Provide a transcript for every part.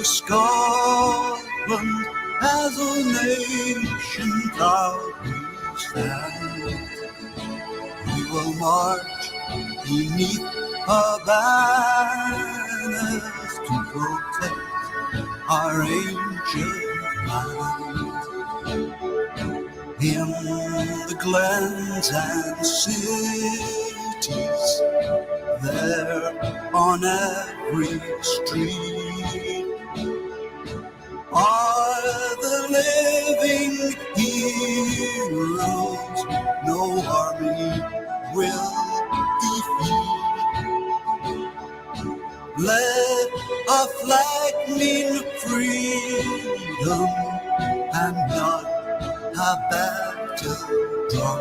Scotland as a nation proudly stand. We will march beneath her banners to protect our ancient land. In the glens and cities, there on every street, are the living heroes no army will defeat. Let our flag mean freedom and not a battle drum.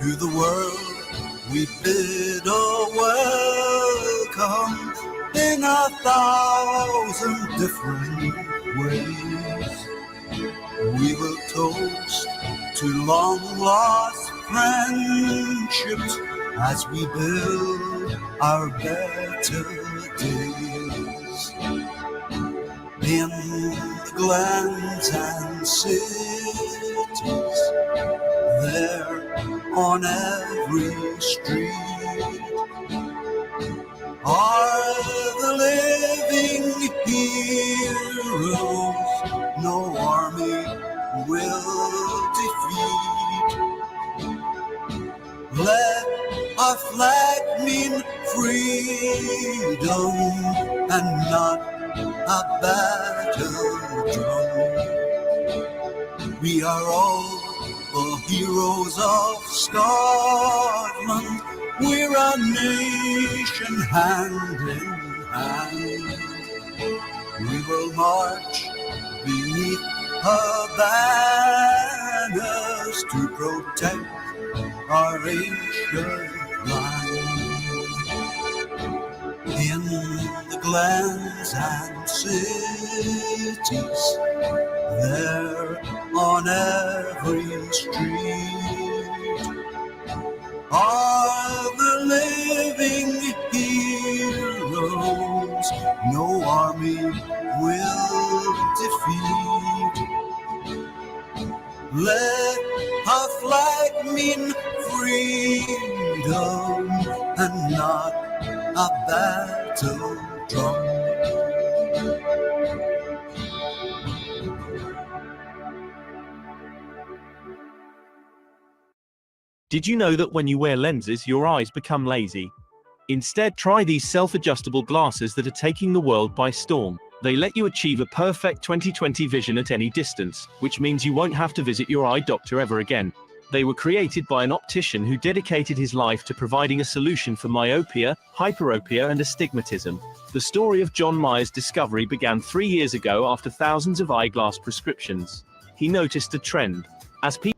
To the world we bid a welcome in 1,000 different ways. We will toast to long lost friendships as we build our better days. In the glens and cities, there on every street, are the living heroes no army will defeat. Let our flag mean freedom and not a battle drum. We are all the heroes of Scotland. We're a nation hand in hand. We will march beneath her banners to protect our ancient land. In the glens and cities, there on every street, are the living heroes no army will defeat. Let our flag mean freedom and not a battle drum. Did you know that when you wear lenses, your eyes become lazy? Instead, try these self-adjustable glasses that are taking the world by storm. They let you achieve a perfect 20/20 vision at any distance, which means you won't have to visit your eye doctor ever again. They were created by an optician who dedicated his life to providing a solution for myopia, hyperopia, and astigmatism. The story of John Mayer's discovery began 3 years ago after thousands of eyeglass prescriptions. He noticed a trend. As people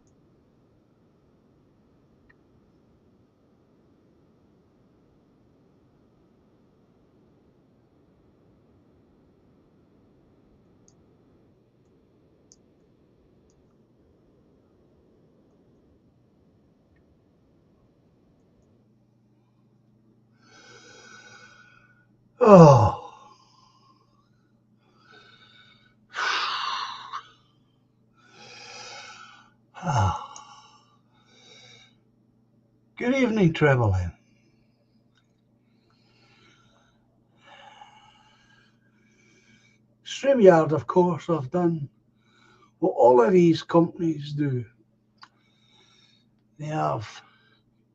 Oh. Good evening, Trevelyan. StreamYard, of course, have done what all of these companies do. They have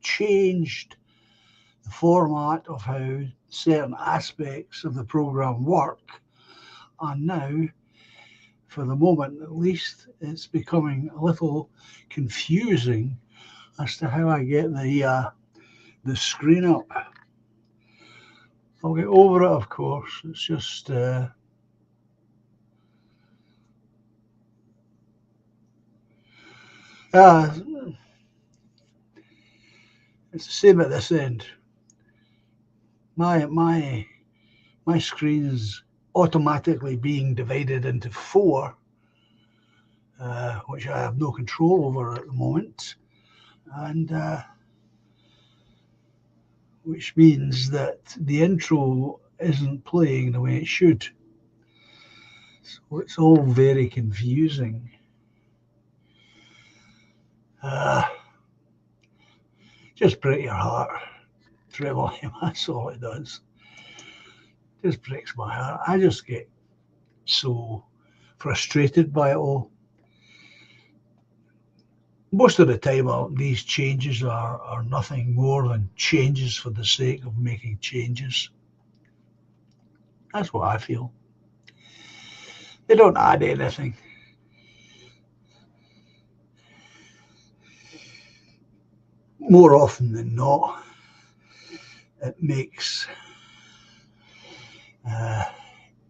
changed the format of how certain aspects of the program work, and now, for the moment at least, it's becoming a little confusing as to how I get the screen up. I'll get over it, of course. It's just it's the same at this end. My screen is automatically being divided into 4, which I have no control over at the moment, and which means that the intro isn't playing the way it should. So it's all very confusing. Just break your heart, Trevor. That's all it does. Just breaks my heart. I just get so frustrated by it all. Most of the time, these changes are nothing more than changes for the sake of making changes. That's what I feel. They don't add anything. More often than not, it makes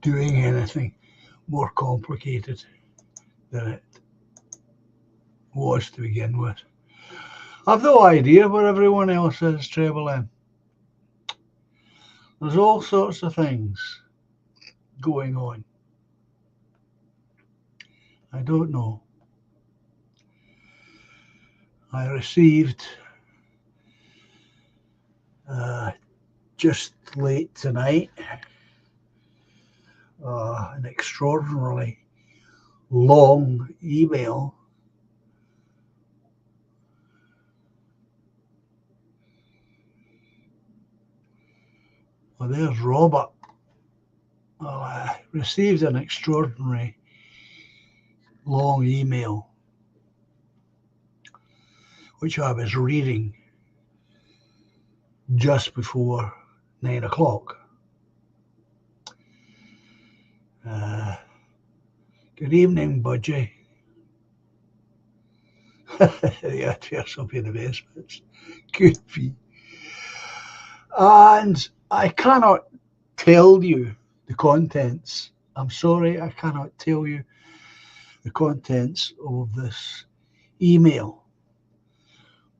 doing anything more complicated than it was to begin with. I've no idea where everyone else is travelling. There's all sorts of things going on. I don't know. I received just late tonight an extraordinarily long email well, there's Robert. Well, I received an extraordinary long email which I was reading just before 9 o'clock. Good evening, Budgie. Yeah, there's something in the basements. Could be. And I cannot tell you the contents. I'm sorry, I cannot tell you the contents of this email.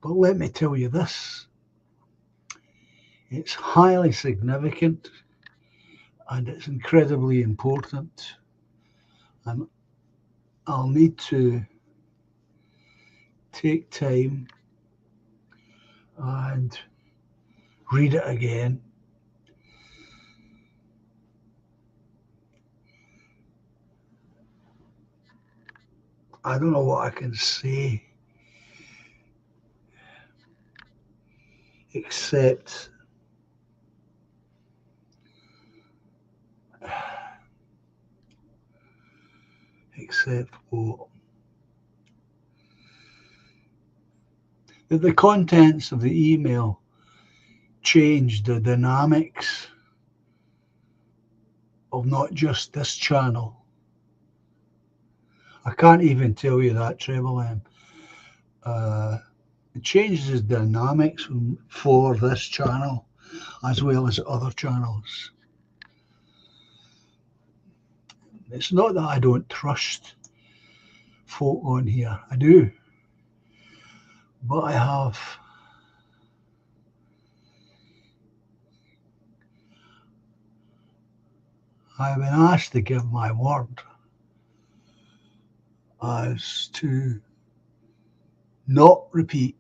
But let me tell you this. It's highly significant and it's incredibly important. And I'll need to take time and read it again. I don't know what I can say except what? That the contents of the email changed the dynamics of not just this channel. I can't even tell you that, Treble M. It changes the dynamics for this channel as well as other channels. It's not that I don't trust folk on here. I do. But I've been asked to give my word as to not repeat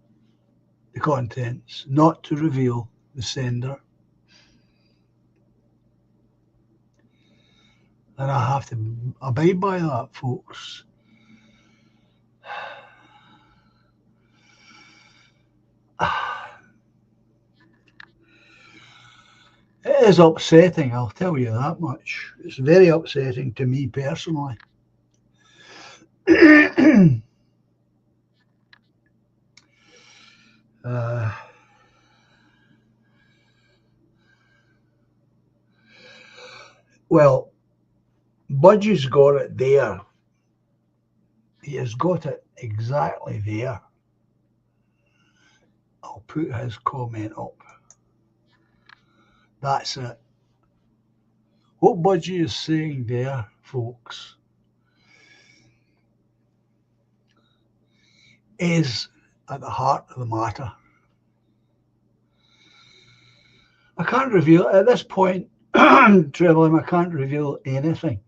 the contents, not to reveal the sender. And I have to abide by that, folks. It is upsetting, I'll tell you that much. It's very upsetting to me personally. Well, Budgie's got it there. He has got it exactly there. I'll put his comment up. That's it. What Budgie is saying there, folks, is at the heart of the matter. I can't reveal, at this point, Trevor, I can't reveal anything.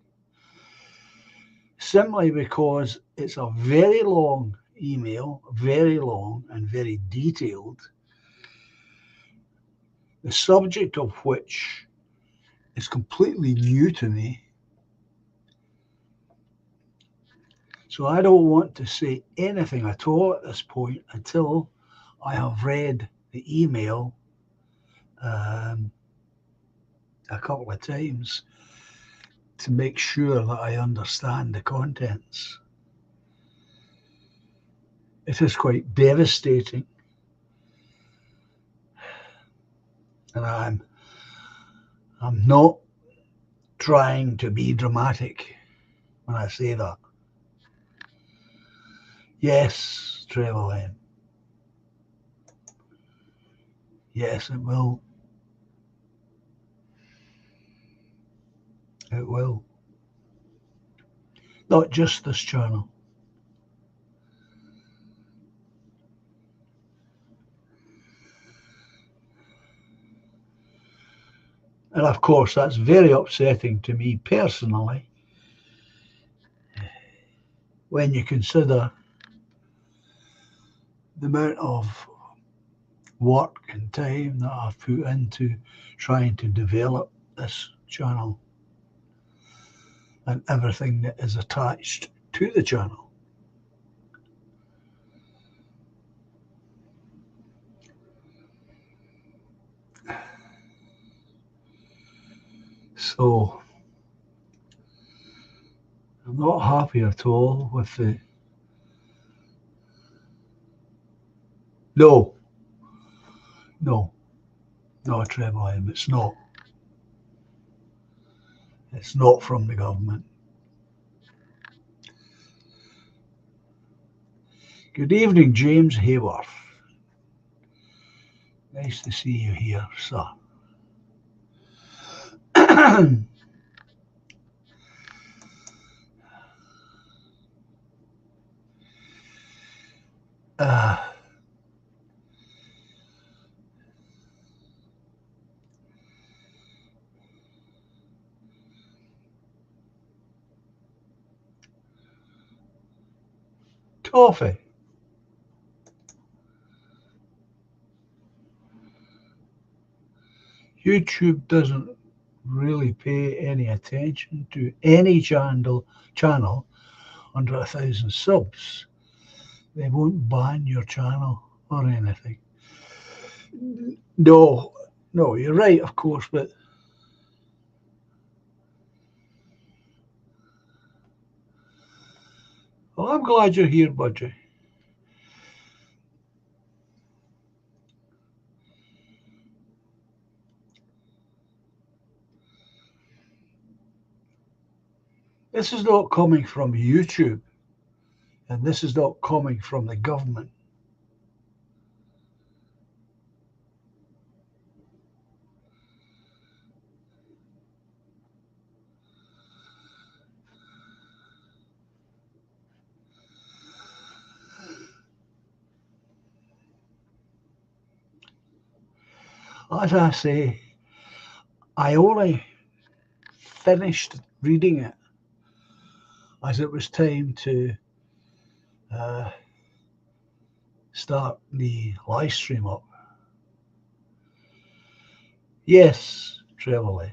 Simply because it's a very long email, very long and very detailed, the subject of which is completely new to me. So I don't want to say anything at all at this point until I have read the email a couple of times to make sure that I understand the contents. It is quite devastating, and I'm not trying to be dramatic when I say that. Yes, Trevor M. Yes, it will. It will. Not just this channel. And of course, that's very upsetting to me personally when you consider the amount of work and time that I've put into trying to develop this channel and everything that is attached to the channel. So I'm not happy at all with the no, Trevor M. It's not. It's not from the government. Good evening, James Hayworth. Nice to see you here, sir. Toffee. YouTube doesn't really pay any attention to any channel under 1,000 subs. They won't ban your channel or anything. No, you're right, of course, but well, I'm glad you're here, Budgie. This is not coming from YouTube, and this is not coming from the government. As I say, I only finished reading it as it was time to start the live stream up. Yes, Trevor.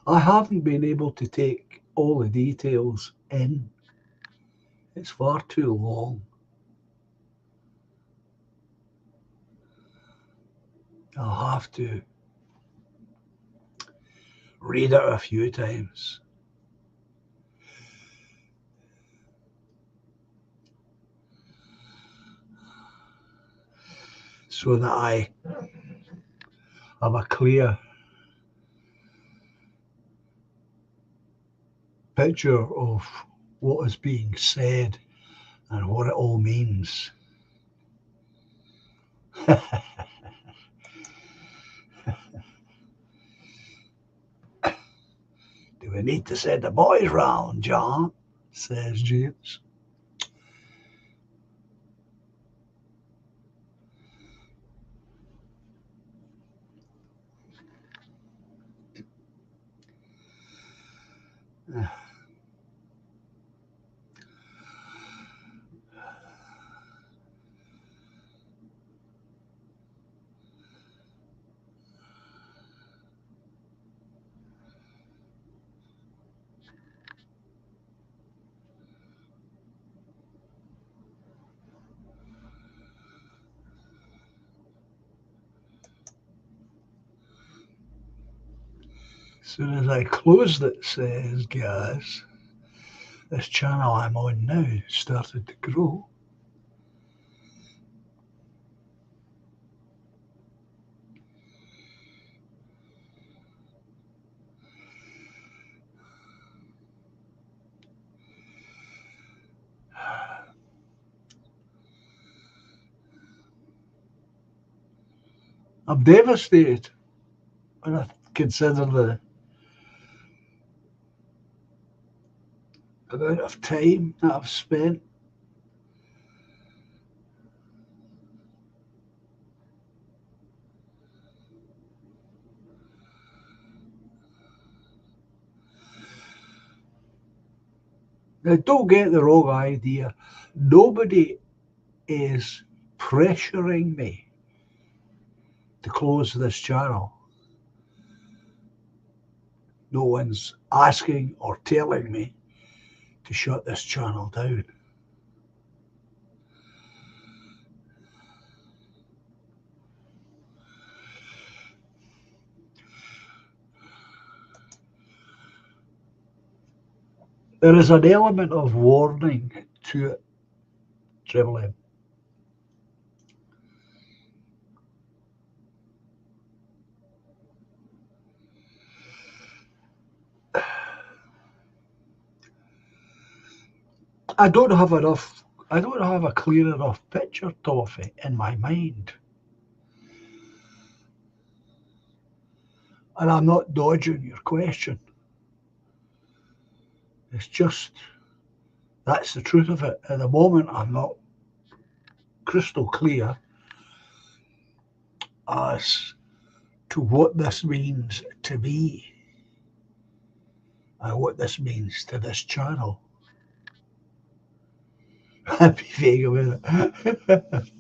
I haven't been able to take all the details in. It's far too long. I'll have to read it a few times. So that I have a clear picture of what is being said and what it all means. Do we need to send the boys round, John? Says James. As soon as I closed it, says Gaz, this channel I'm on now started to grow. I'm devastated when I consider the amount of time that I've spent. Now, don't get the wrong idea. Nobody is pressuring me to close this channel. No one's asking or telling me to shut this channel down. There is an element of warning to it, Triple M. I don't have a clear enough picture, Toffee, in my mind. And I'm not dodging your question. It's just, that's the truth of it. At the moment, I'm not crystal clear as to what this means to me and what this means to this channel. I'd be vague about it.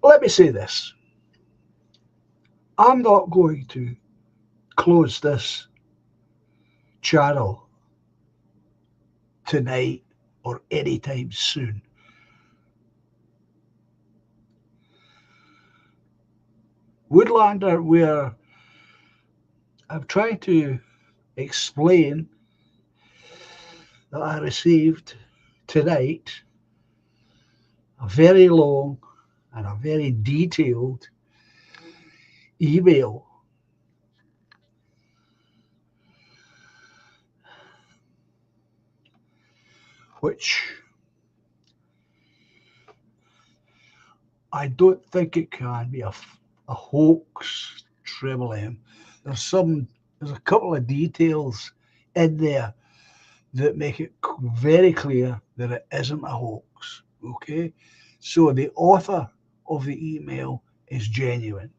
Let me say this. I'm not going to close this channel tonight or anytime soon. Woodlander, where I'm trying to explain that I received tonight a very long and a very detailed email which I don't think it can be a hoax, Triple M. There's a couple of details in there that make it very clear that it isn't a hoax. Okay, so the author of the email is genuine.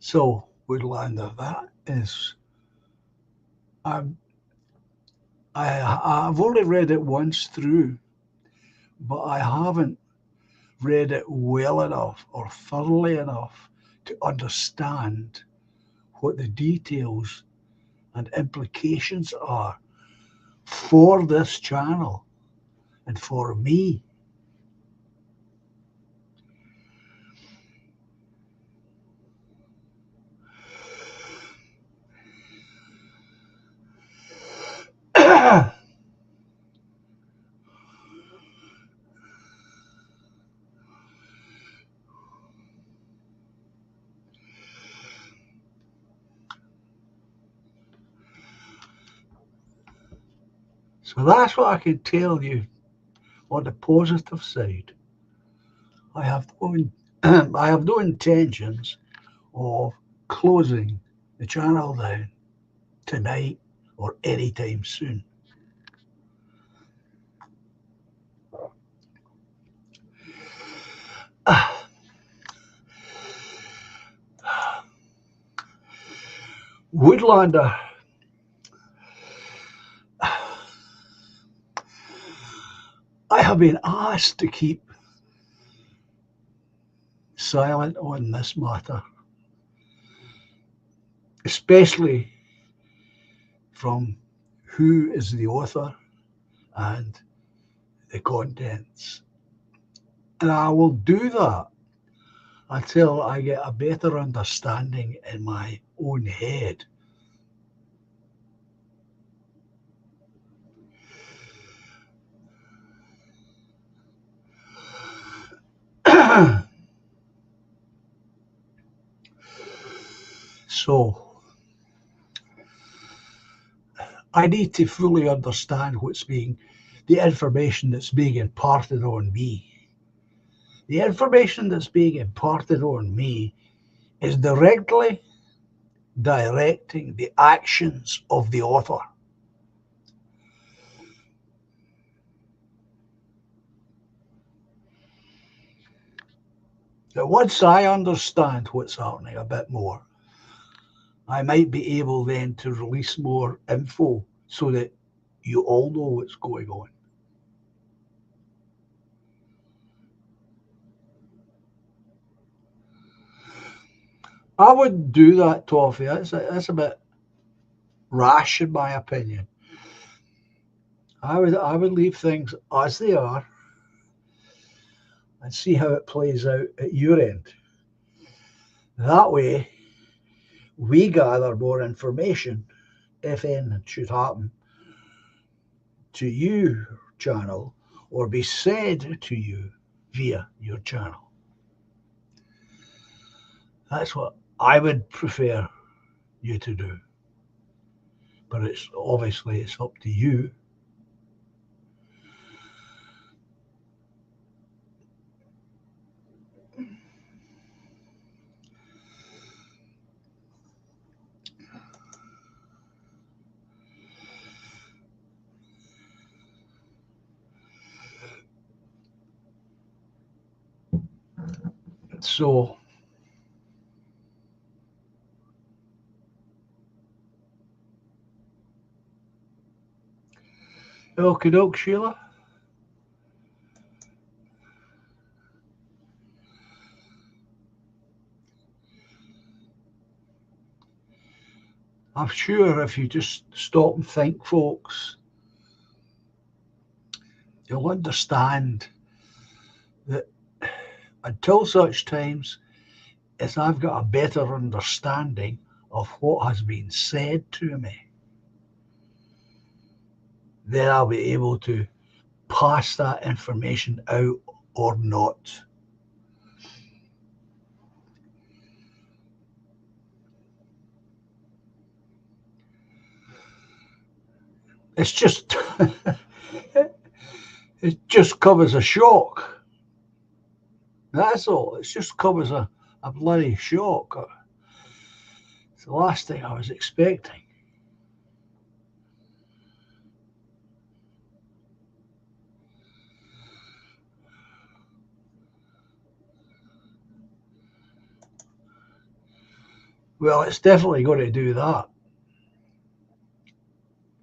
So, Woodlander, that is, I've only read it once through, but I haven't read it well enough or thoroughly enough to understand what the details and implications are for this channel and for me. So that's what I can tell you on the positive side. I have I have no intentions of closing the channel down tonight or anytime soon. Woodlander, I have been asked to keep silent on this matter, especially from who is the author and the contents. And I will do that until I get a better understanding in my own head. So I need to fully understand the information that's being imparted on me. The information that's being imparted on me is directly directing the actions of the author. Now, once I understand what's happening a bit more, I might be able then to release more info so that you all know what's going on. I wouldn't do that, Toffee. That's a bit rash in my opinion. I would leave things as they are and see how it plays out at your end. That way, we gather more information, if anything should happen to you channel or be said to you via your channel. That's what I would prefer you to do. But it's up to you. So okie doke, Sheila. I'm sure if you just stop and think, folks, you'll understand that until such times as I've got a better understanding of what has been said to me, then I'll be able to pass that information out or not. It's just it just covers a shock. That's all. It's just covers a bloody shock. It's the last thing I was expecting. Well, it's definitely going to do that,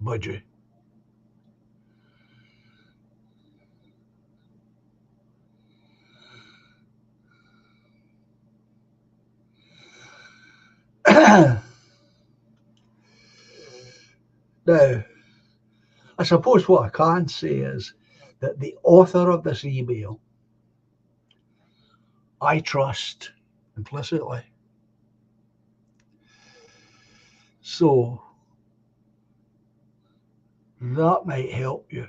Budgie. I suppose what I can say is that the author of this email I trust implicitly. So that might help you.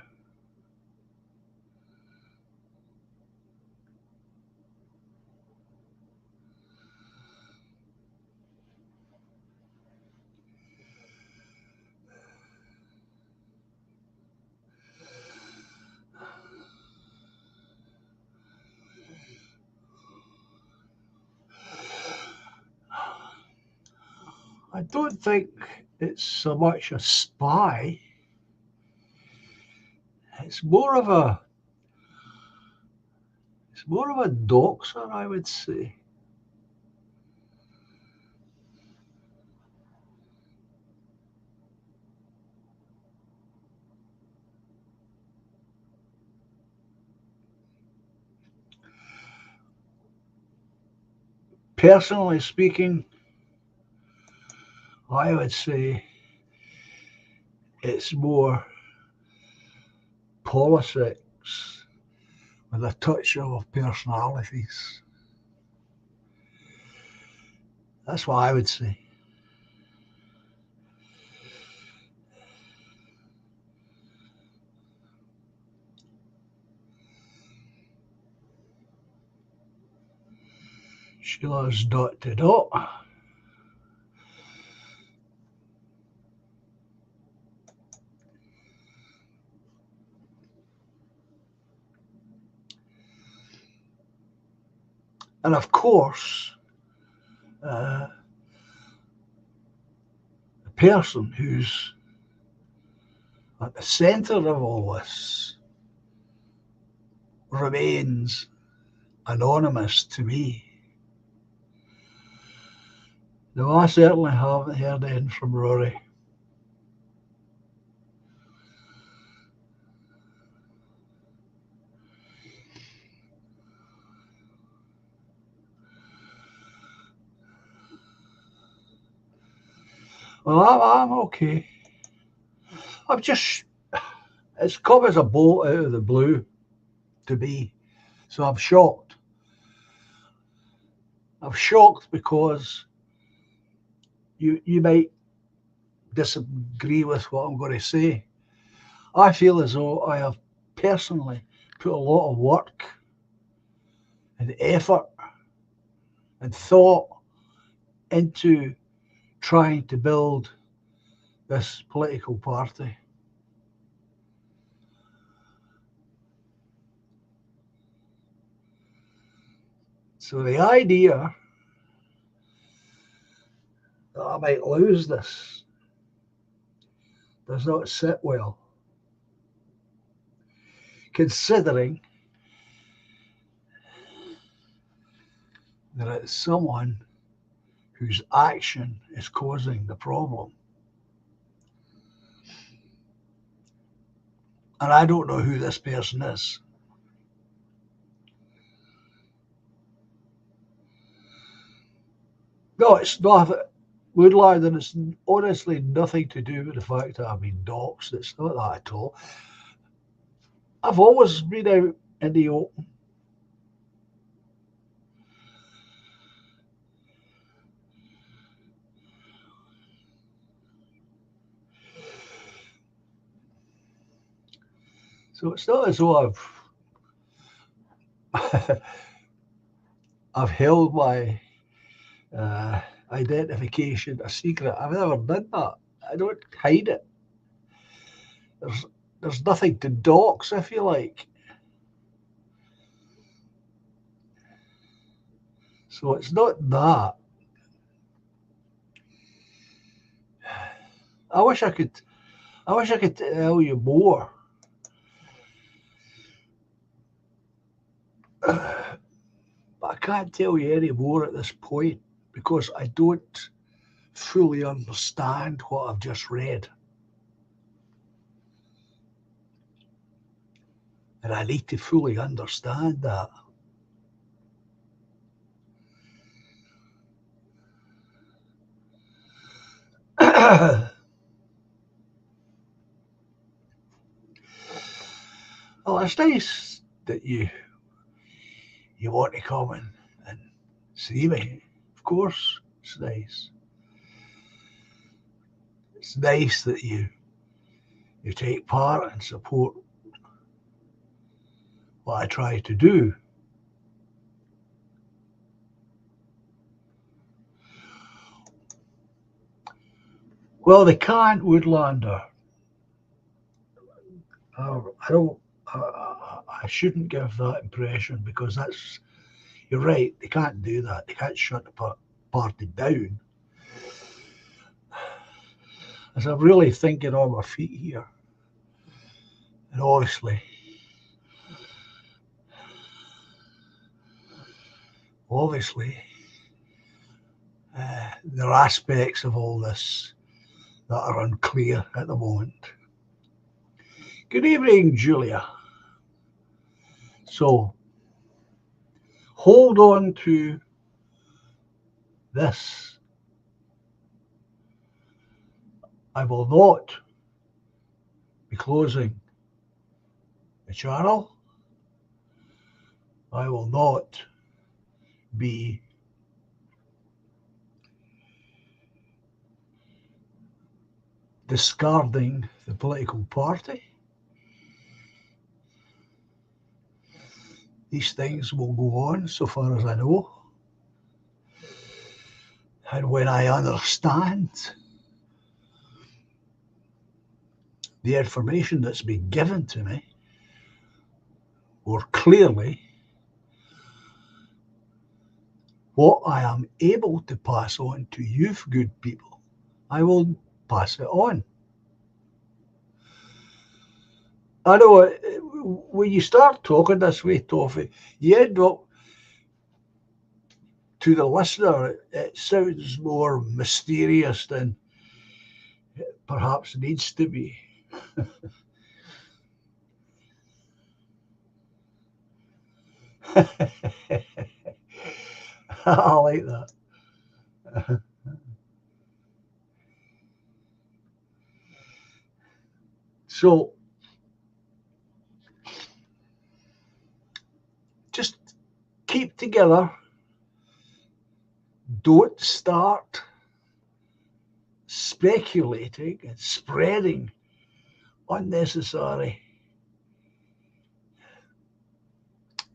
I don't think it's so much a spy. It's more of a doxer, I would say. Personally speaking, I would say it's more politics with a touch of personalities. That's what I would say. Sheila's dot to dot. And of course, the person who's at the centre of all this remains anonymous to me. No, I certainly haven't heard anything from Rory. Well, I'm okay. I'm just, it's come as a bolt out of the blue to me. So I'm shocked. I'm shocked because you might disagree with what I'm going to say. I feel as though I have personally put a lot of work and effort and thought into trying to build this political party. So the idea that I might lose this does not sit well, considering that it's someone whose action is causing the problem. And I don't know who this person is. No, it's not Woodland, and it's honestly nothing to do with the fact that I've been doxxed. It's not that at all. I've always been out in the open. So it's not as though I've held my identification a secret. I've never done that. I don't hide it. There's nothing to dox, if you like. So it's not that. I wish I could tell you more. But I can't tell you any more at this point because I don't fully understand what I've just read. And I need to fully understand that. Well, it's nice that you want to come and see me. Of course, it's nice. It's nice that you take part and support what I try to do. Well, the can't, Woodlander. I shouldn't give that impression, because you're right, they can't do that. They can't shut the party down. As I'm really thinking on my feet here, and obviously, there are aspects of all this that are unclear at the moment. Good evening, Julia. So, hold on to this. I will not be closing the channel. I will not be discarding the political party. These things will go on, so far as I know. And when I understand the information that's been given to me more clearly, what I am able to pass on to you good people, I will pass it on. I know when you start talking this way, Toffee, you end up, to the listener, it sounds more mysterious than it perhaps needs to be. I like that. So, just keep together. Don't start speculating and spreading unnecessary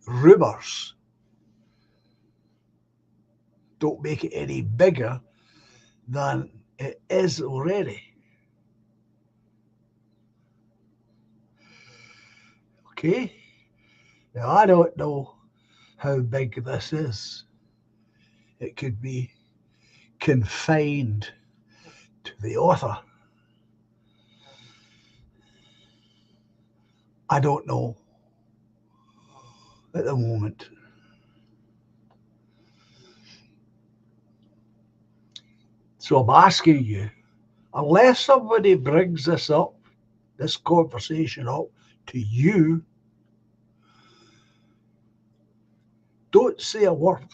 rumours. Don't make it any bigger than it is already. Okay? Now, I don't know how big this is. It could be confined to the author. I don't know at the moment. So I'm asking you, unless somebody brings this conversation up to you, don't say a word.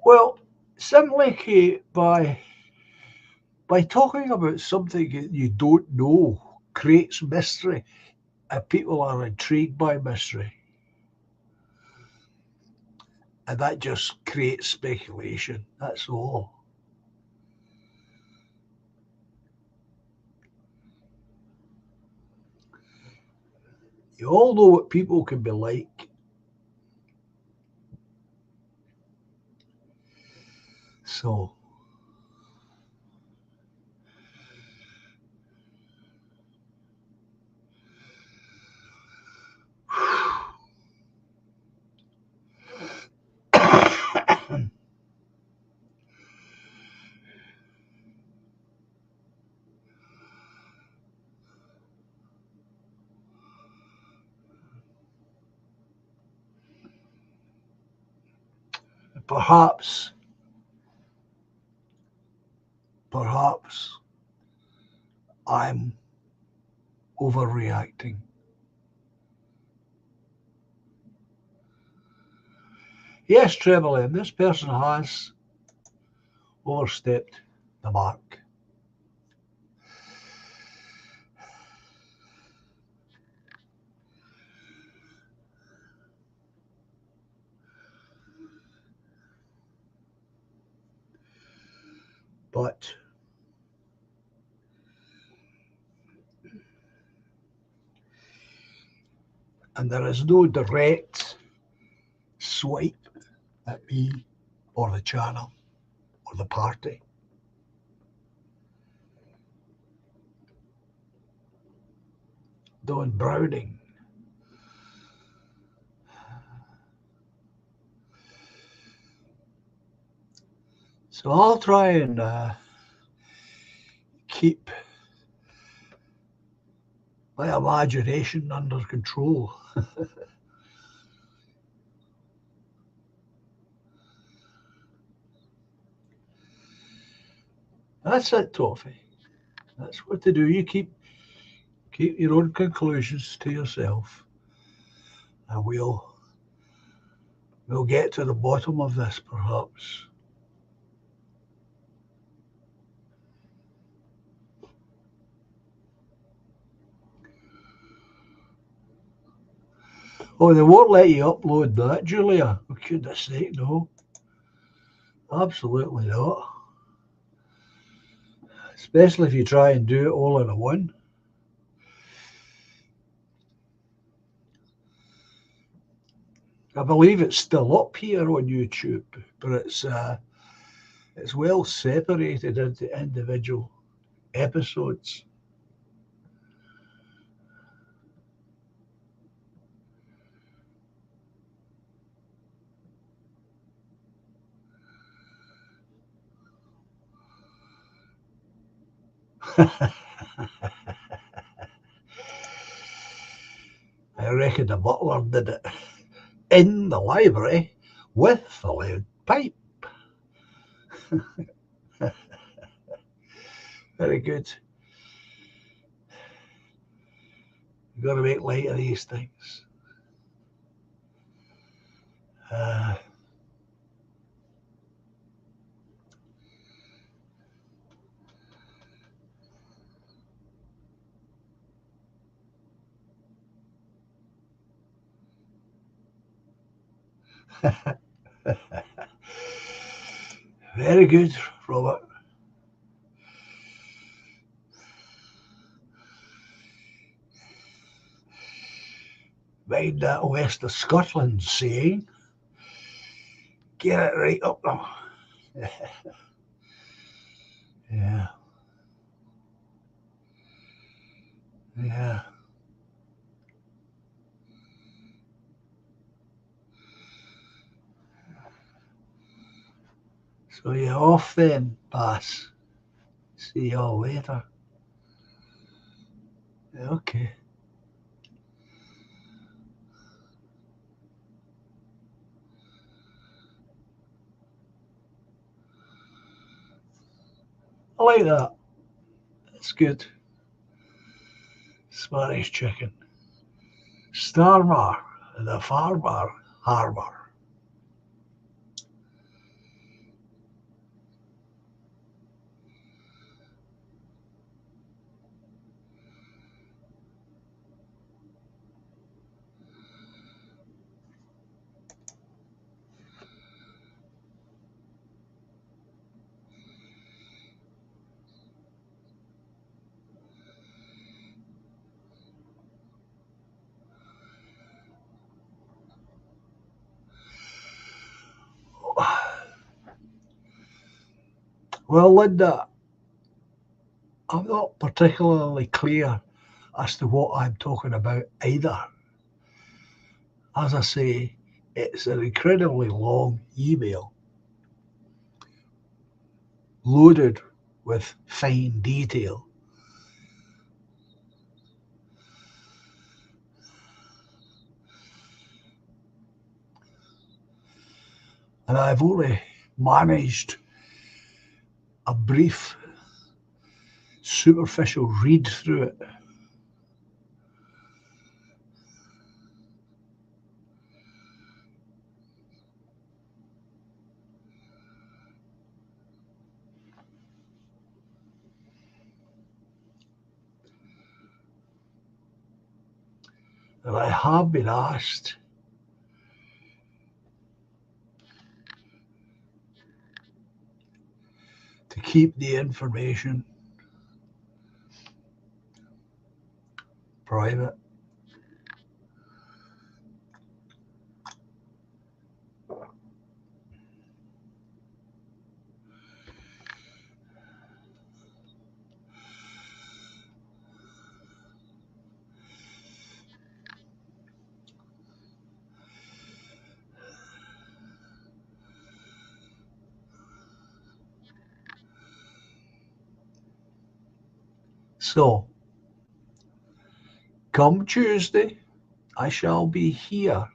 Well, simply by talking about something that you don't know creates mystery, and people are intrigued by mystery. And that just creates speculation. That's all. You all know what people can be like. So, perhaps I'm overreacting. Yes, Treble M, this person has overstepped the mark. But and there is no direct swipe at me or the channel or the party. Don Browning. So I'll try and keep my imagination under control. That's it, Toffee. That's what to do. You keep your own conclusions to yourself, and we'll get to the bottom of this, perhaps. Oh, they won't let you upload that, Julia. For goodness sake, no. Absolutely not. Especially if you try and do it all in a one. I believe it's still up here on YouTube, but it's well separated into individual episodes. I reckon the butler did it in the library with the loud pipe. Very good. You've got to make light of these things. Very good, Robert. Mind that west of Scotland saying, get it right up there. Yeah. Yeah. So you're off then, Bass. See y'all later. Okay. I like that. That's good. Spanish chicken. Starmar, the farmer harbour. Well, Linda, I'm not particularly clear as to what I'm talking about either. As I say, it's an incredibly long email, loaded with fine detail. And I've only managed a brief, superficial read through it. that I have been asked to keep the information private. So, come Tuesday, I shall be here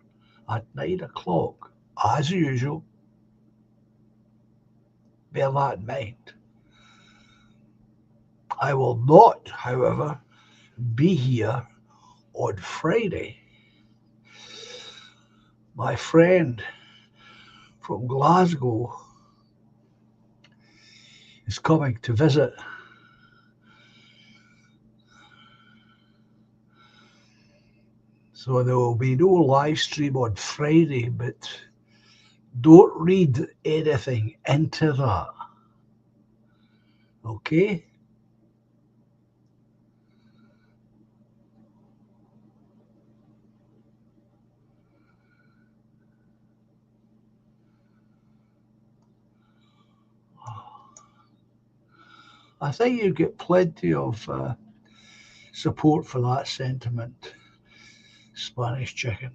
at 9 o'clock, as usual. Bear that in mind. I will not, however, be here on Friday. My friend from Glasgow is coming to visit. So there will be no live stream on Friday, but don't read anything into that. Okay? I think you get plenty of support for that sentiment, Spanish chicken.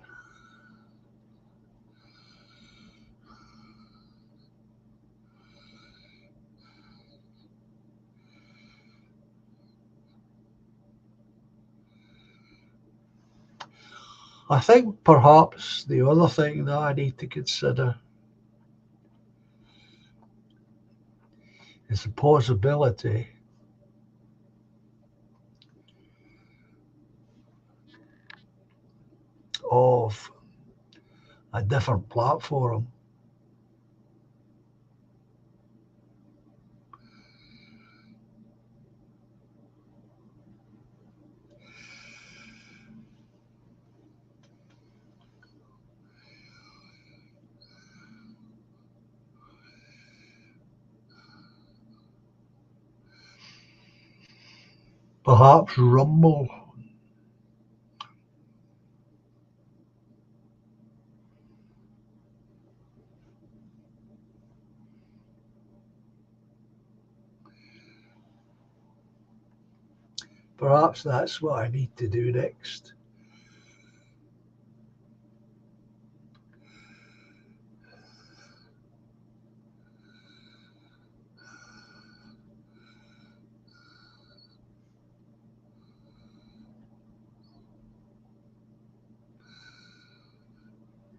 I think perhaps the other thing that I need to consider is the possibility of a different platform. Perhaps Rumble. Perhaps that's what I need to do next.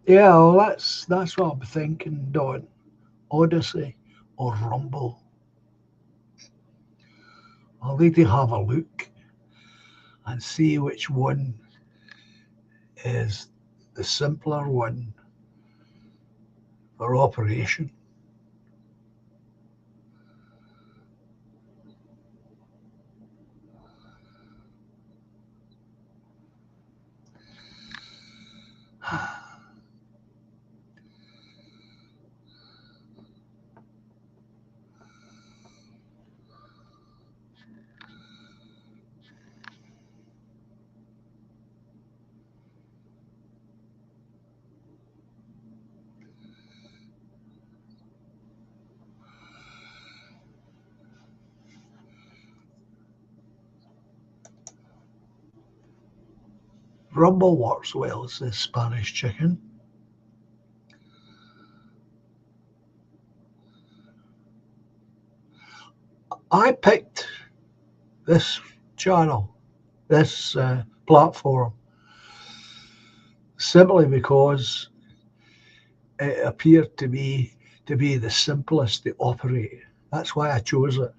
Yeah, well, that's what I'm thinking, Don. Odyssey or Rumble. I'll need to have a look and see which one is the simpler one for operation. Rumble works well as the Spanish chicken. I picked this channel, this platform, simply because it appeared to me to be the simplest to operate. That's why I chose it.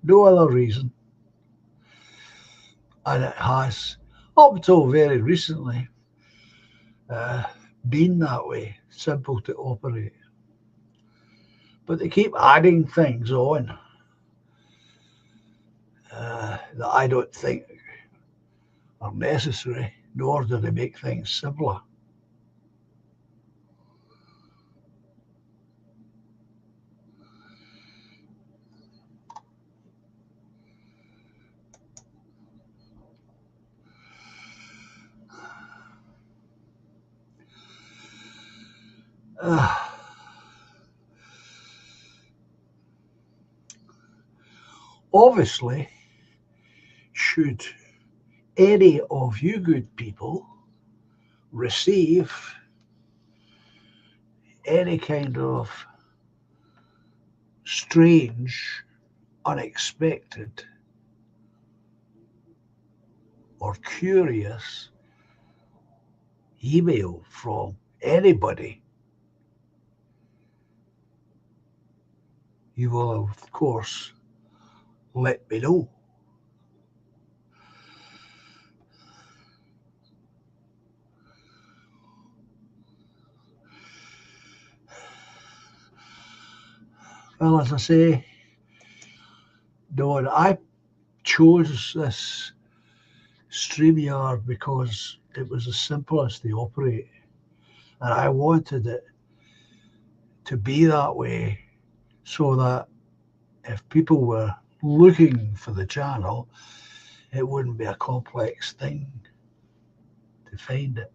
No other reason. And it has, up until very recently, been that way, simple to operate. But they keep adding things on that I don't think are necessary. nor do they make things simpler. Obviously, should any of you good people receive any kind of strange, unexpected, or curious email from anybody, you will, of course, let me know. Well, as I say, Dawn, I chose this StreamYard because it was the simplest to operate, and I wanted it to be that way so that if people were looking for the channel, it wouldn't be a complex thing to find it.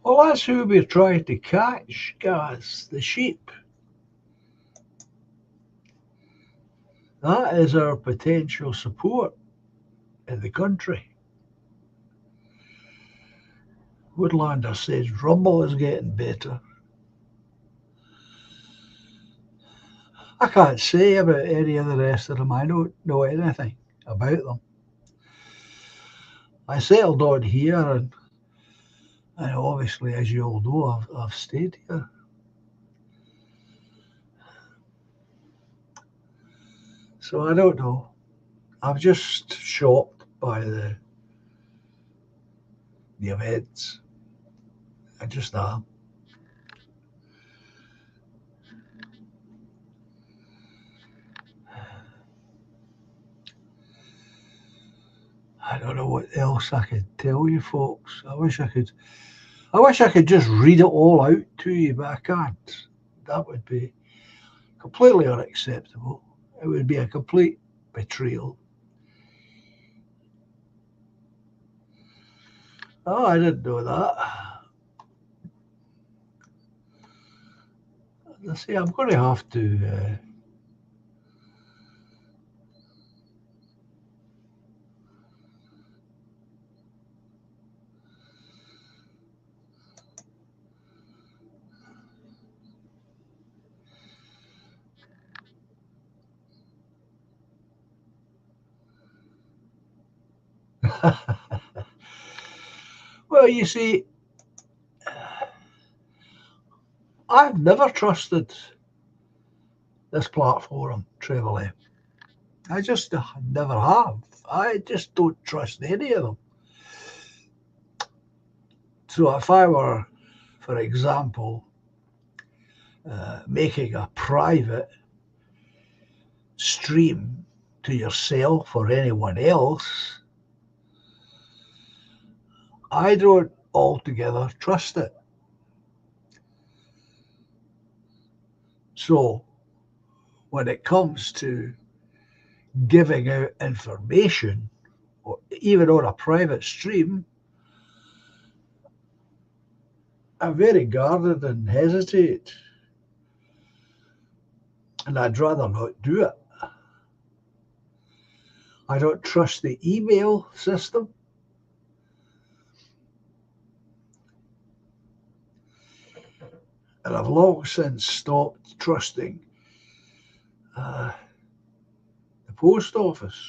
Well, that's who we're trying to catch, guys, the sheep. That is our potential support in the country. Woodlander says Rumble is getting better. I can't say about any of the rest of them. I don't know anything about them. I settled on here, and obviously, as you all know, I've stayed here. So I don't know. I'm just shocked by the events. I just am. I don't know what else I could tell you, folks. I wish I could just read it all out to you, but I can't. That would be completely unacceptable. It would be a complete betrayal. Oh, I didn't know that. Let's see, I'm going to have to. Well, you see, I've never trusted this platform, Trevorley. I just never have. I just don't trust any of them. So if I were, for example, making a private stream to yourself or anyone else, I don't altogether trust it. So when it comes to giving out information, or even on a private stream, I'm very guarded and hesitate. And I'd rather not do it. I don't trust the email system. And I've long since stopped trusting the post office.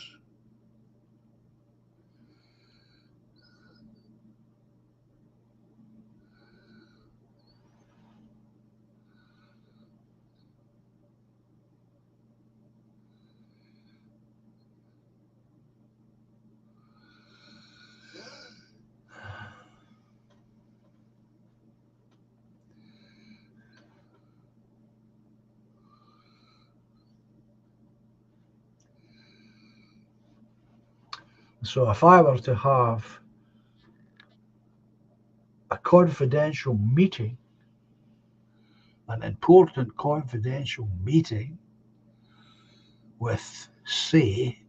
So if I were to have a confidential meeting, an important confidential meeting with, say,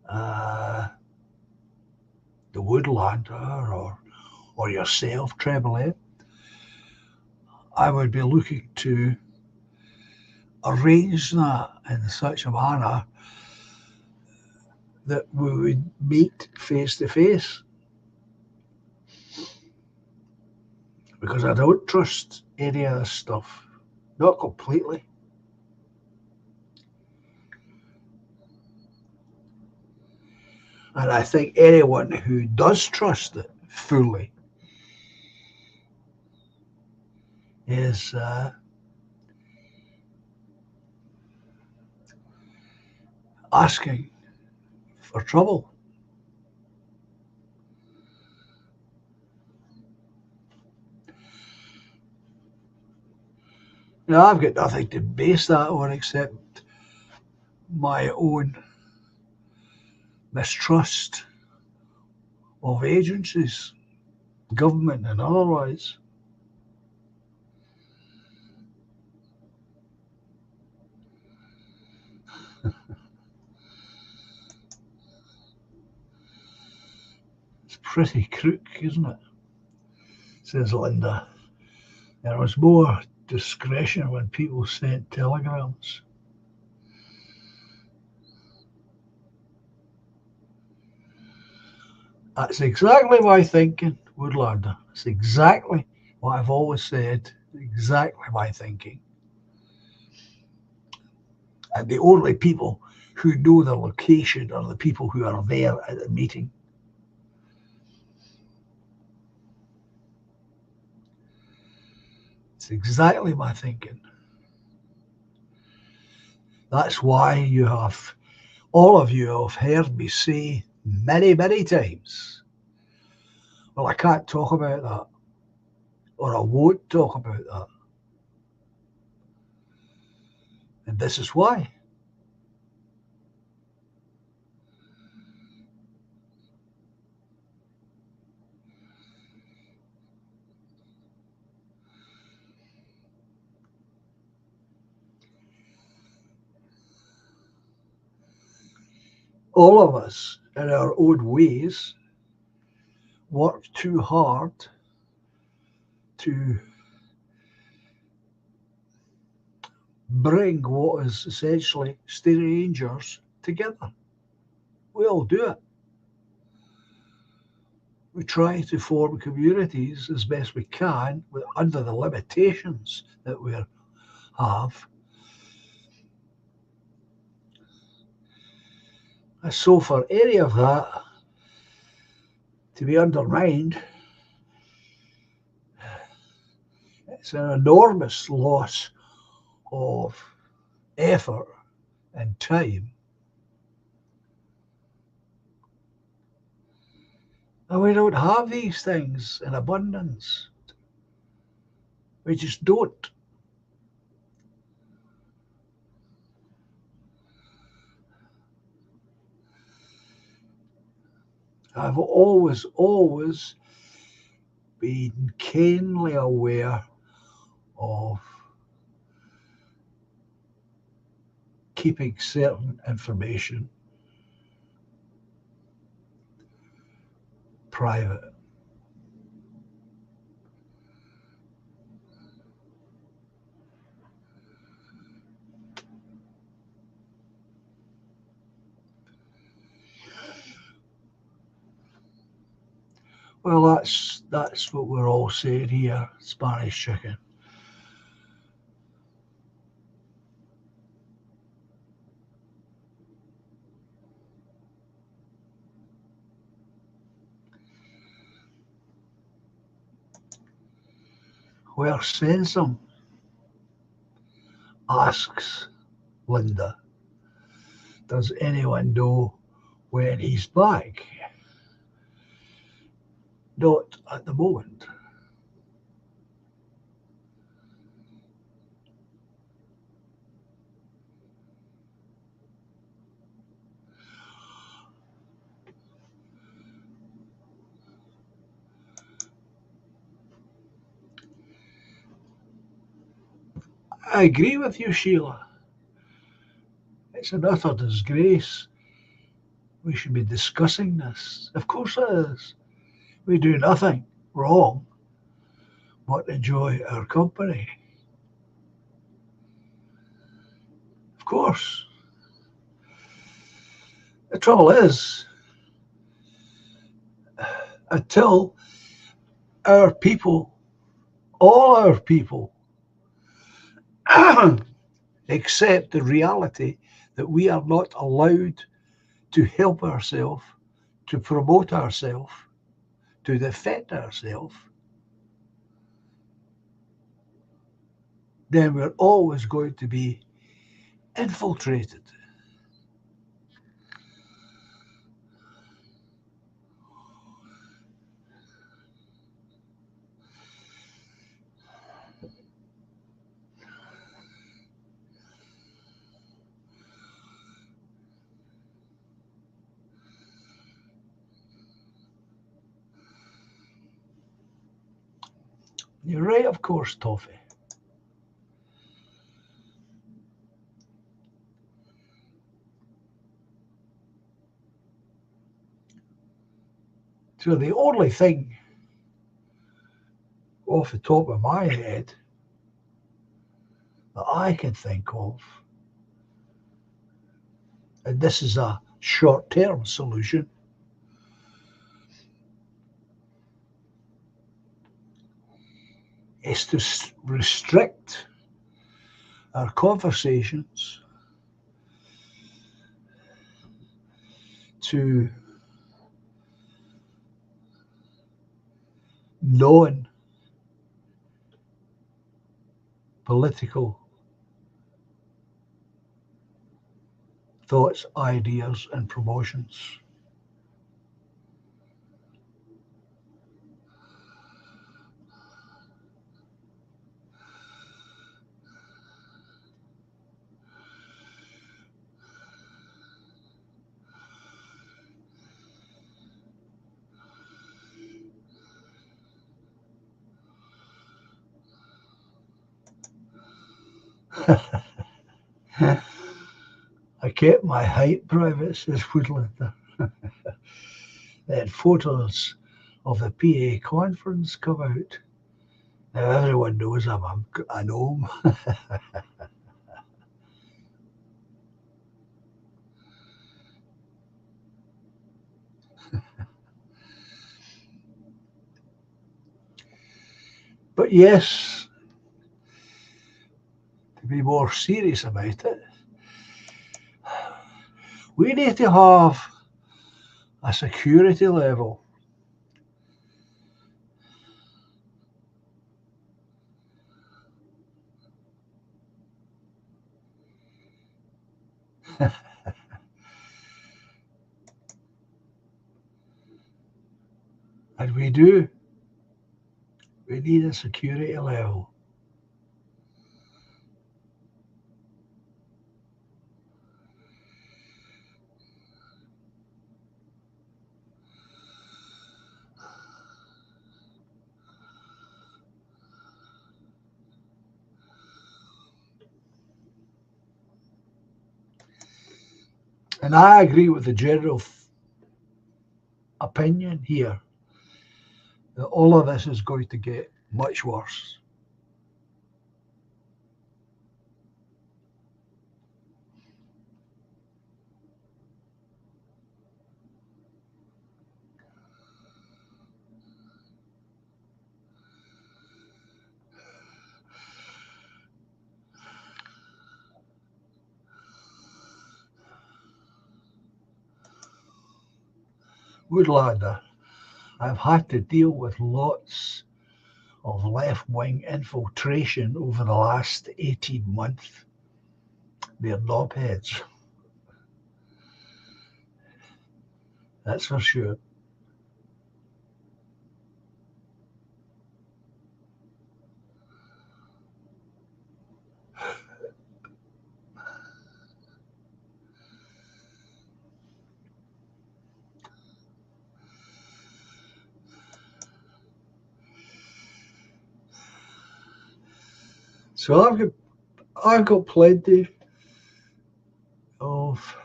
the Woodlander or yourself, Treble M, I would be looking to arrange that in such a manner that we would meet face to face. Because I don't trust any of this stuff. Not completely. And I think anyone who does trust it fully is asking for trouble. Now, I've got nothing to base that on except my own mistrust of agencies, government and otherwise. It's pretty crook, isn't it? Says Linda. There was more discretion when people sent telegrams. That's exactly my thinking, Woodlander. It's exactly what I've always said, exactly my thinking. And the only people who know the location are the people who are there at the meeting. It's exactly my thinking. That's why all of you have heard me say many, many times, well, I can't talk about that, or I won't talk about that. And this is why. All of us, in our own ways, work too hard to bring what is essentially strangers together. We all do it. We try to form communities as best we can under the limitations that we have. And so for any of that to be undermined, it's an enormous loss of effort and time. And we don't have these things in abundance. We just don't. I've always been keenly aware of keeping certain information private. Well, that's what we're all saying here, Spanish chicken. Where Sansom asks Linda, does anyone know when he's back? Not at the moment. I agree with you, Sheila. It's an utter disgrace. We should be discussing this. Of course it is. We do nothing wrong but enjoy our company. Of course. The trouble is, until our people, all our people, accept the reality that we are not allowed to help ourselves, to promote ourselves, to defend ourselves, then we're always going to be infiltrated. You're right, of course, Toffee. So the only thing off the top of my head that I can think of, and this is a short-term solution, is to restrict our conversations to non-political thoughts, ideas, and promotions. I kept my height private, says Woodlander. Then photos of the PA conference come out. Now everyone knows I'm a gnome. But yes, to be more serious about it, we need to have a security level. And we do. We need a security level. And I agree with the general opinion here that all of this is going to get much worse. Woodlander, I've had to deal with lots of left-wing infiltration over the last 18 months. They're knobheads. That's for sure. So I've got plenty of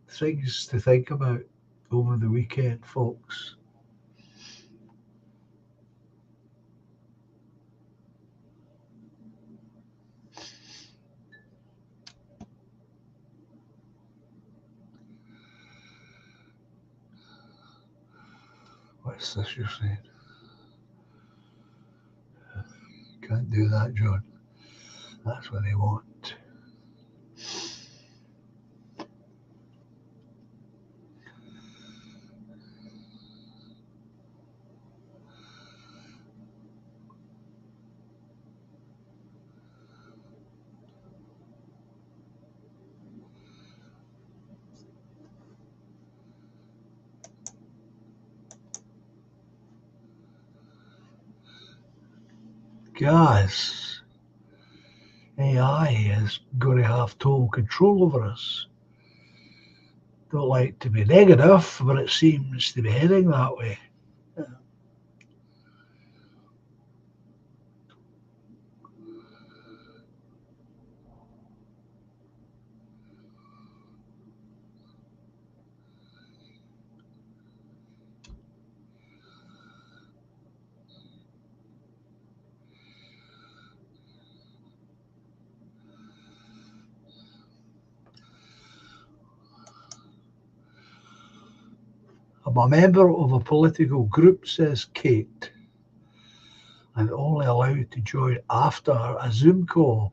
things to think about over the weekend, folks. What's this you're saying? Can't do that, John. That's what they want. Guys, AI is going to have total control over us. Don't like to be negative, but it seems to be heading that way. I'm a member of a political group, says Kate, and only allowed to join after a Zoom call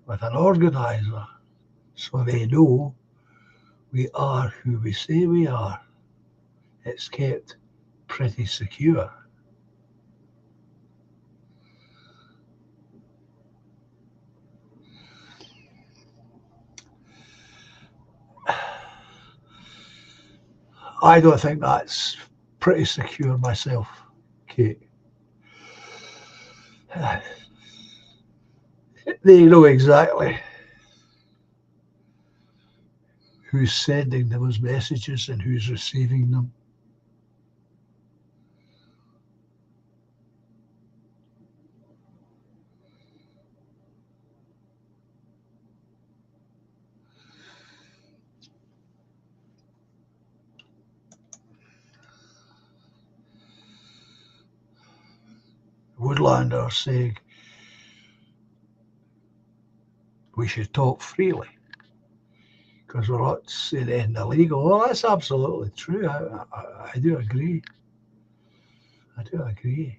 with an organiser, so they know we are who we say we are. It's kept pretty secure. I don't think that's pretty secure myself, Kate. They know exactly who's sending those messages and who's receiving them. Woodlander saying we should talk freely because we're not saying anything illegal. Well, that's absolutely true. I do agree. I do agree.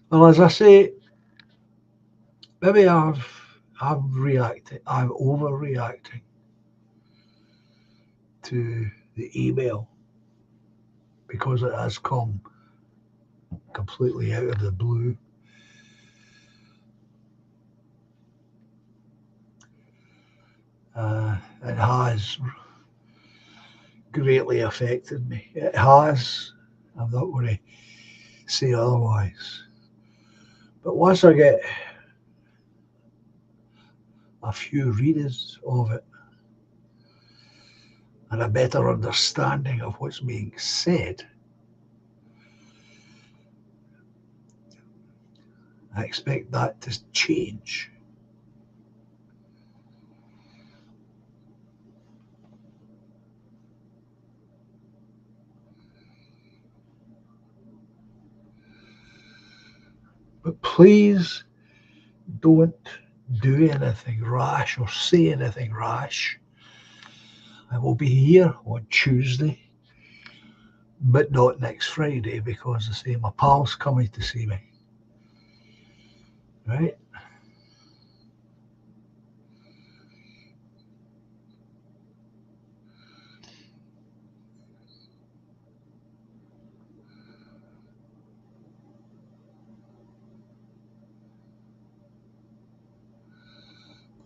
Well, as I say, maybe I'm reacting. I'm overreacting to the email because it has come completely out of the blue. It has greatly affected me. It has. I'm not going to say otherwise. But once I get a few readers of it and a better understanding of what's being said, I expect that to change. But please don't do anything rash or say anything rash. I will be here on Tuesday, but not next Friday because I say my pal's coming to see me. Right?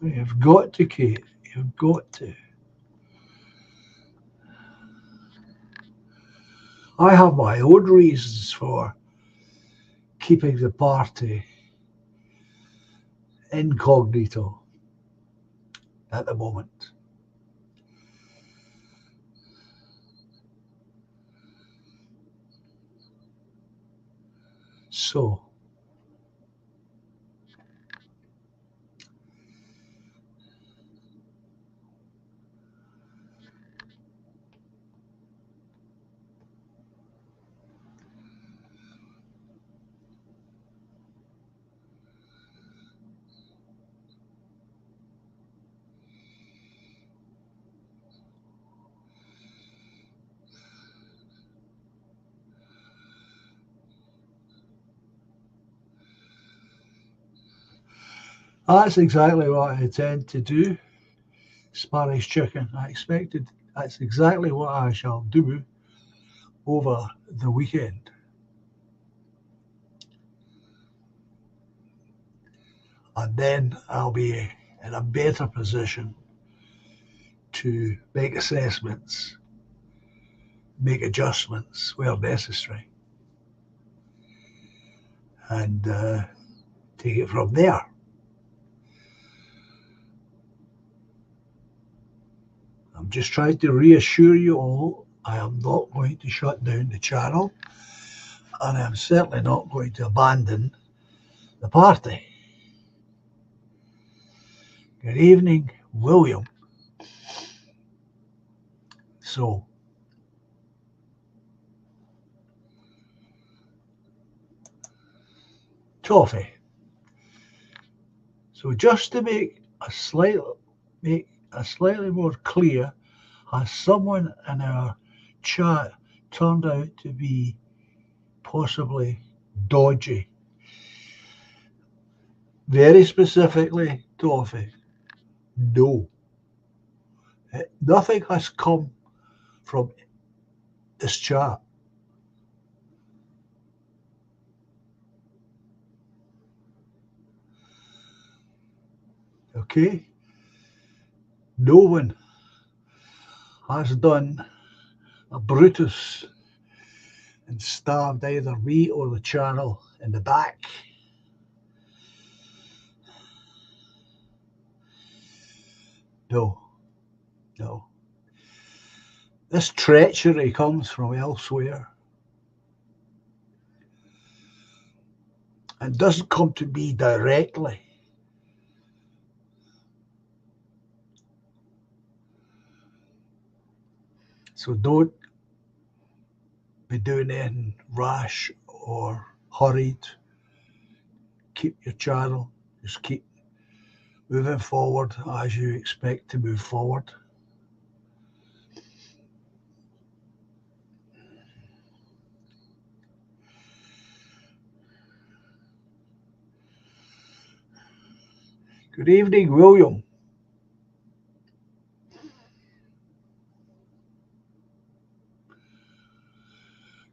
You've got to, Kate. You've got to. I have my own reasons for keeping the party incognito at the moment. So, that's exactly what I intend to do, Spanish chicken. That's exactly what I shall do over the weekend. And then I'll be in a better position to make assessments, make adjustments where necessary, and take it from there. I'm just trying to reassure you all I am not going to shut down the channel, and I'm certainly not going to abandon the party. Good evening, William. So, Toffee. So just to make a slightly more clear, has someone in our chat turned out to be possibly dodgy? Very specifically, Toffee, no. Nothing has come from this chat. Okay? No one has done a Brutus and stabbed either me or the channel in the back. No, no. This treachery comes from elsewhere and doesn't come to me directly. So don't be doing anything rash or hurried. Keep your channel. Just keep moving forward as you expect to move forward. Good evening, William.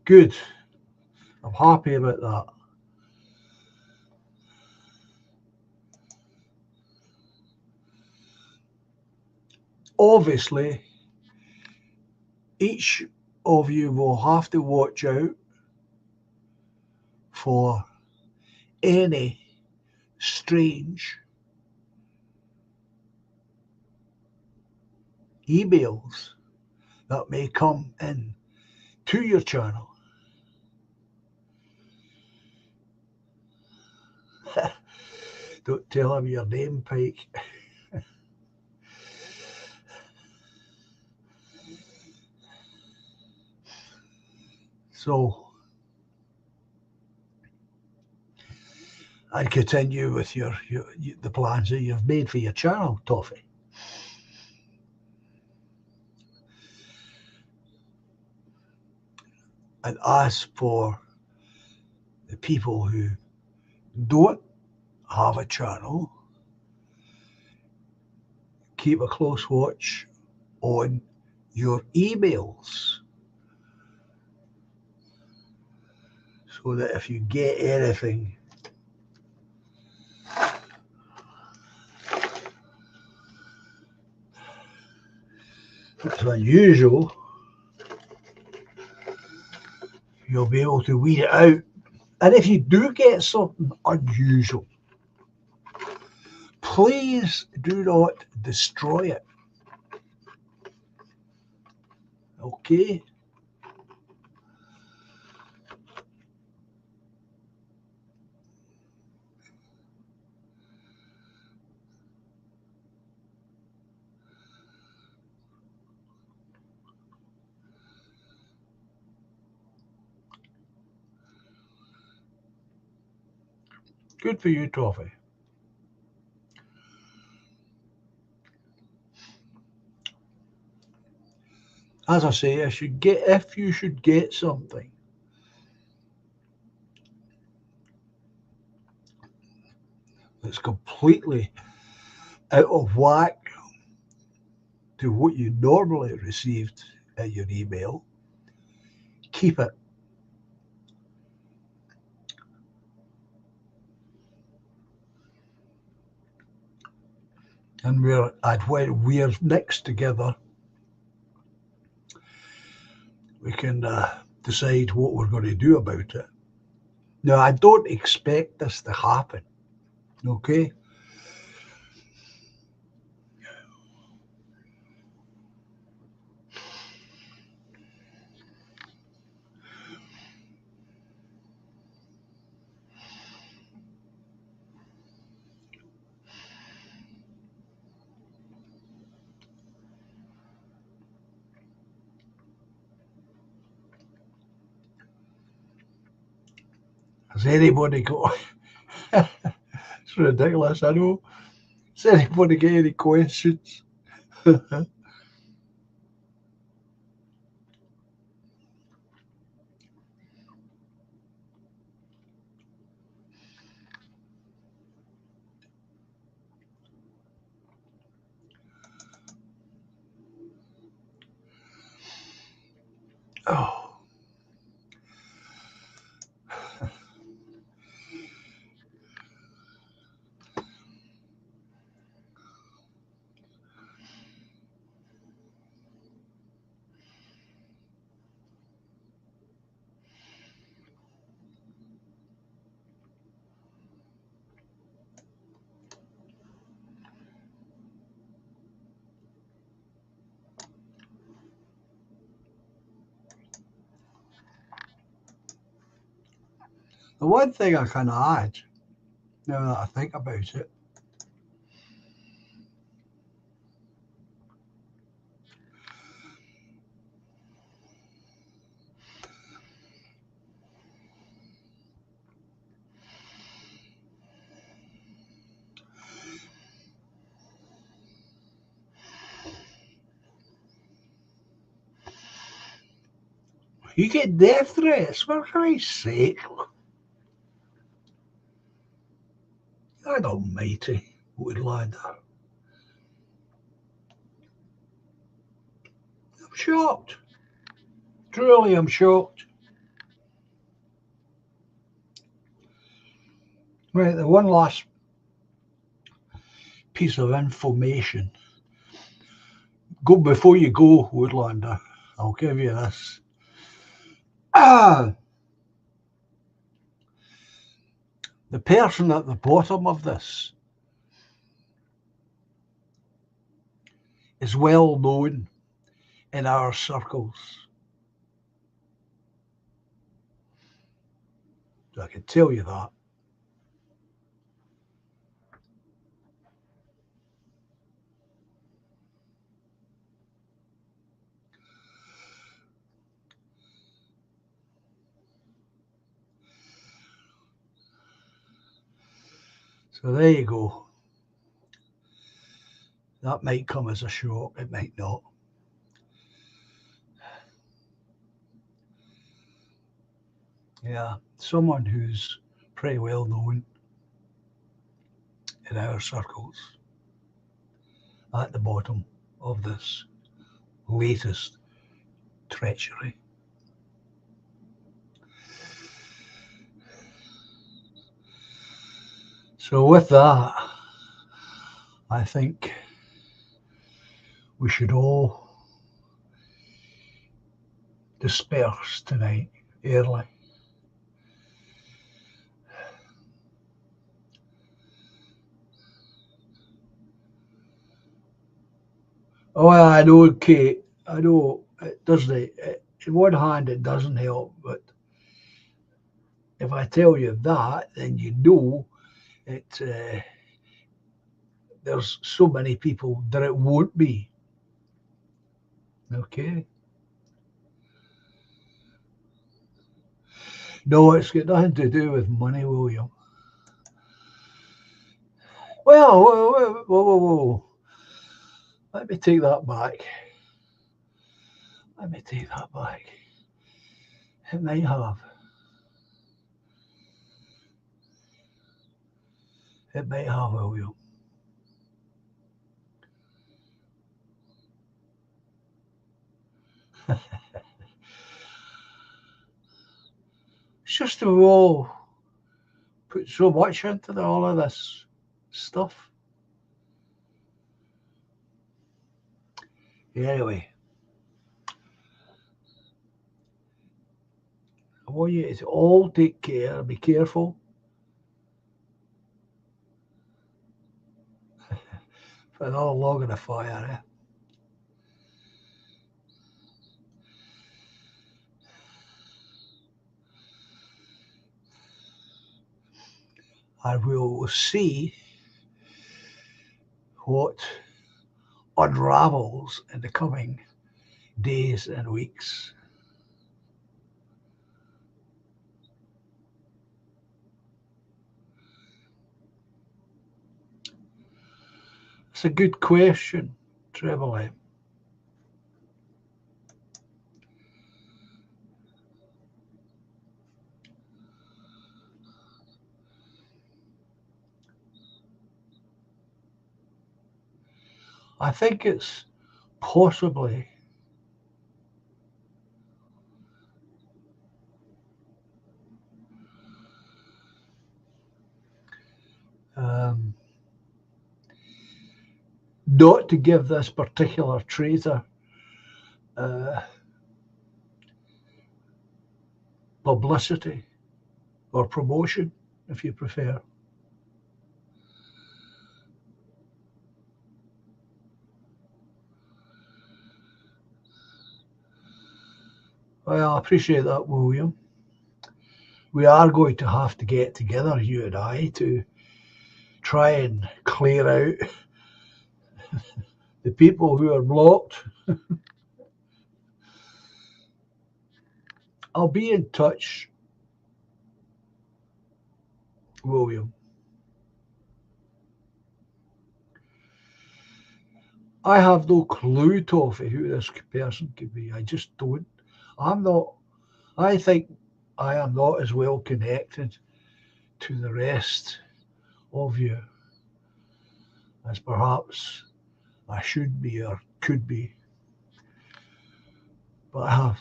Good. I'm happy about that. Obviously, each of you will have to watch out for any strange emails that may come in to your channel. Don't tell him your name, Pike. So, I continue with the plans that you've made for your channel, Toffee. And as for the people who don't have a channel, keep a close watch on your emails so that if you get anything it's unusual, you'll be able to weed it out. And if you do get something unusual, please do not destroy it. Okay? Good for you, Toffee. As I say, if you should get something that's completely out of whack to what you normally received at your email, keep it. And when we're next together, we can decide what we're going to do about it. Now, I don't expect this to happen, okay? Has anybody got... It's ridiculous, I know. Has anybody got any questions? Oh. The one thing I can add, now that I think about it, you get death threats, for Christ's sake. God almighty, Woodlander. I'm shocked. Truly, I'm shocked. Right, the one last piece of information. Go before you go, Woodlander. I'll give you this. The person at the bottom of this is well known in our circles. I can tell you that. So there you go. That might come as a shock, it might not. Yeah, someone who's pretty well known in our circles at the bottom of this latest treachery. So with that, I think we should all disperse tonight early. Oh, I know, Kate. I know it doesn't. In one hand, it doesn't help, but if I tell you that, then you know it. There's so many people that it won't be. Okay. No, it's got nothing to do with money, William. Well, whoa. Let me take that back. Let me take that back. It might have. It might have, William. It's just that we all put so much into all of this stuff. Anyway, I want you to all take care, be careful. For another log in the fire, eh? And we'll see what unravels in the coming days and weeks. It's a good question, Treble. I think it's possibly not to give this particular traitor publicity or promotion, if you prefer. Well, I appreciate that, William. We are going to have to get together, you and I, to try and clear out the people who are blocked. I'll be in touch, William. I have no clue, Toffee, who this person could be. I just don't. I think I am not as well connected to the rest of you as perhaps I should be or could be. But I have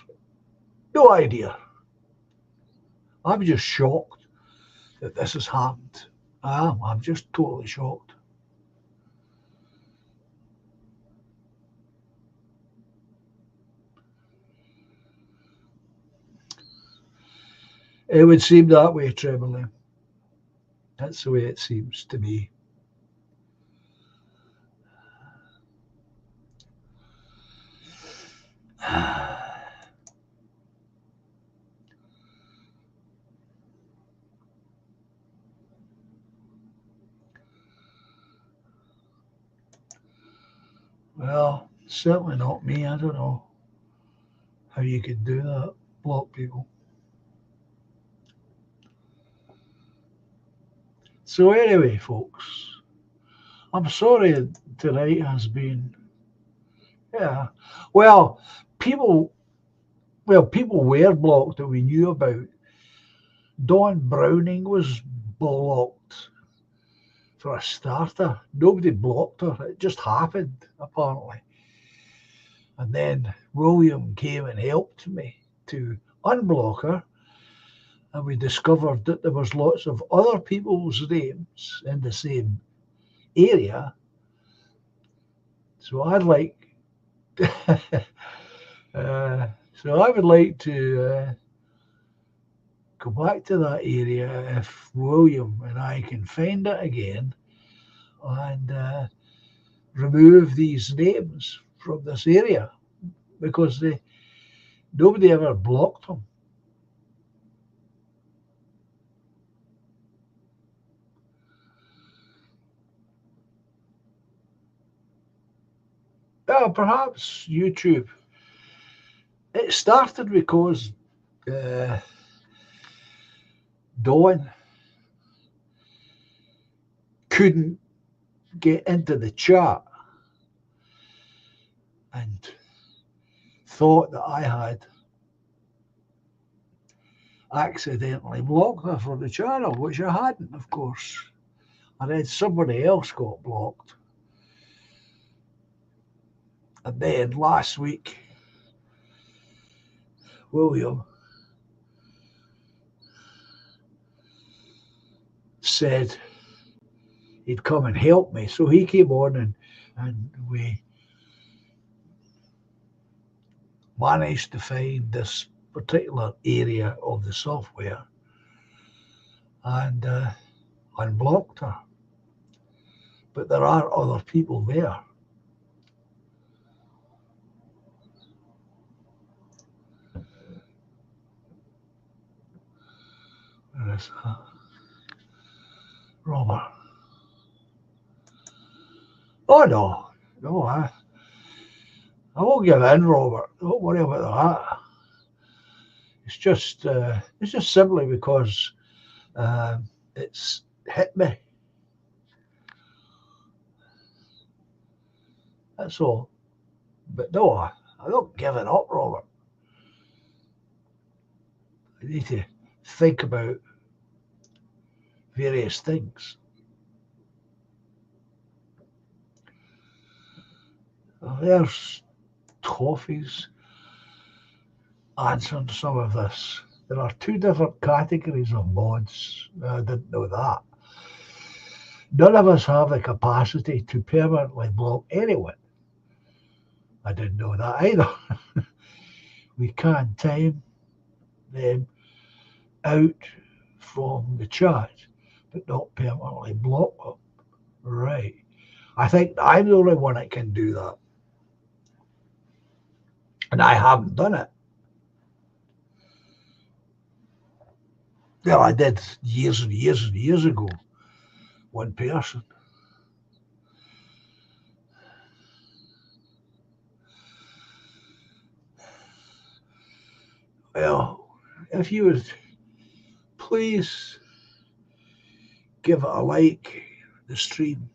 no idea. I'm just shocked that this has happened. I'm just totally shocked. It would seem that way, Tremblay. That's the way it seems to me. Well, certainly not me. I don't know how you could do that, block people. So anyway, folks, I'm sorry tonight has been, yeah. Well, people, people were blocked that we knew about. Dawn Browning was blocked for a starter. Nobody blocked her. It just happened, apparently. And then William came and helped me to unblock her. And we discovered that there was lots of other people's names in the same area. So I'd like So I would like to go back to that area if William and I can find it again and remove these names from this area because nobody ever blocked them. Perhaps YouTube. It started because Dawn couldn't get into the chat and thought that I had accidentally blocked her from the channel, which I hadn't, of course. And then somebody else got blocked. And then last week, William said he'd come and help me. So he came on and we managed to find this particular area of the software and unblocked her. But there are other people there. Where is that? Robert. Oh no, I won't give in, Robert. Don't worry about that. It's just simply because it's hit me. That's all. But no, I don't give it up, Robert. I need to think about various things. There's Toffee's answering some of this. There are two different categories of mods. I didn't know that. None of us have the capacity to permanently block anyone. I didn't know that either. We can time them out from the chat, but not permanently block them. Right. I think I'm the only one that can do that. And I haven't done it. Well, I did years and years and years ago. One person. Well, if you would please give it a like, the stream,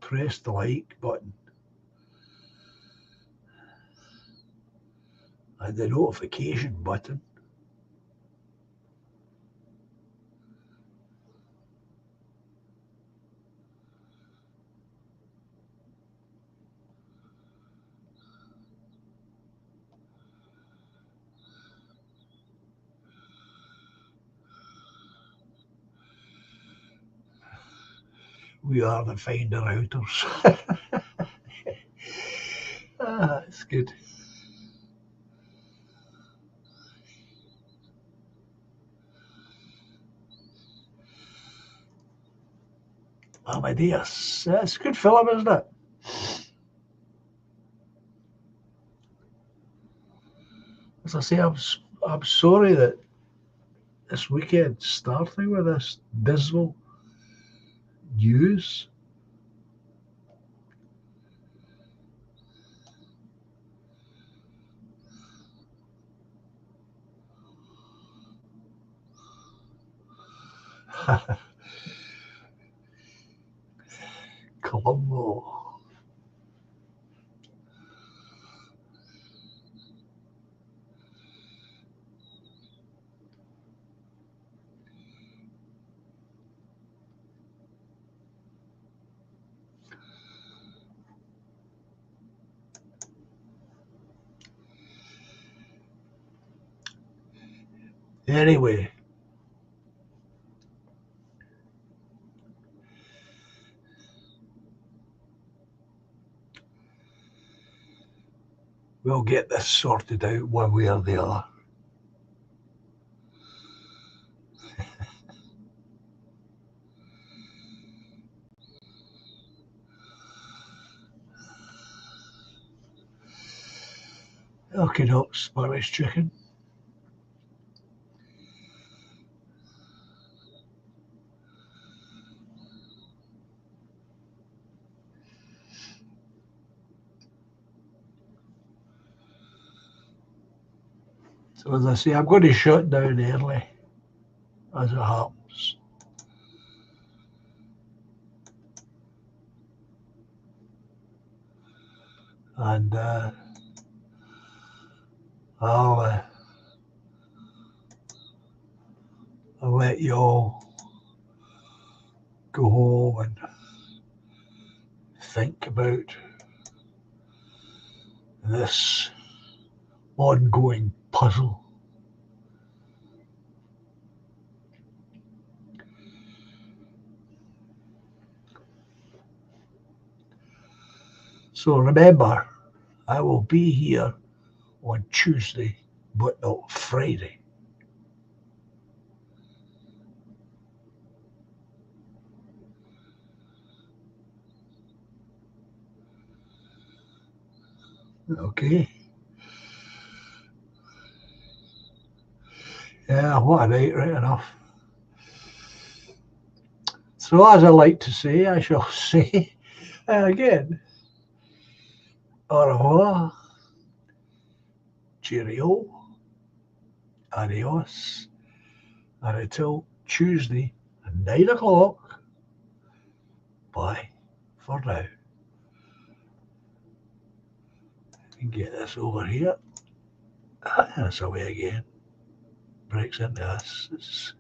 press the like button and the notification button. We are the finder outers. That's good. Amadeus. That's a good film, isn't it? As I say, I'm sorry that this weekend starting with this dismal news. Colombo. Anyway, we'll get this sorted out one way or the other. Okay, doke, Spanish chicken. So as I say, I'm going to shut down early, as it happens. And I'll let you all go home and think about this ongoing puzzle. So remember, I will be here on Tuesday, but not Friday. Okay. Yeah, what a night, right enough. So as I like to say, I shall say again, au revoir, cheerio, adios, and until Tuesday at 9 o'clock, bye for now. And get this over here. That's away again. Breaks into this. It's